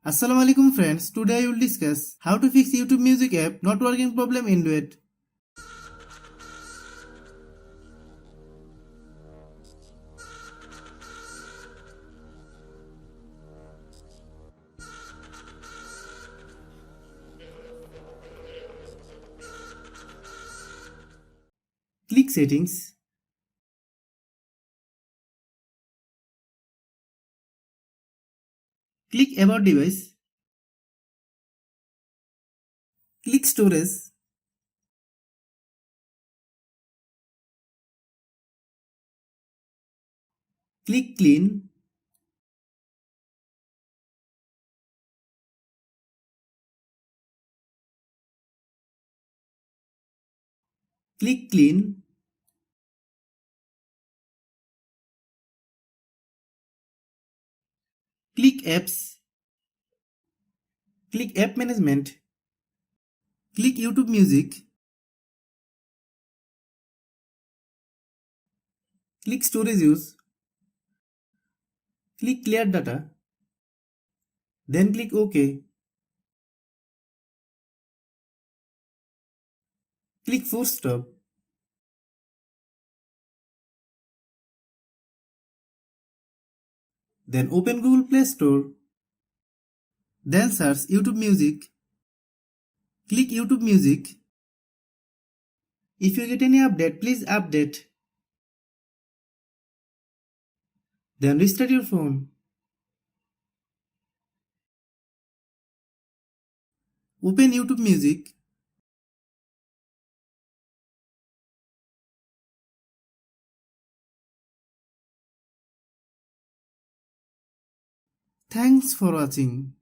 Assalamualaikum friends, today I will discuss how to fix YouTube music app not working problem in Duet. Click settings, click about device, click storage, click clean, click clean, click apps, click app management, click YouTube music, click storage use, click clear data, then click OK, click force stop, then open Google Play Store, then search YouTube music, click YouTube music. If you get any update, please update. Then restart your phone. Open YouTube music. Thanks for watching.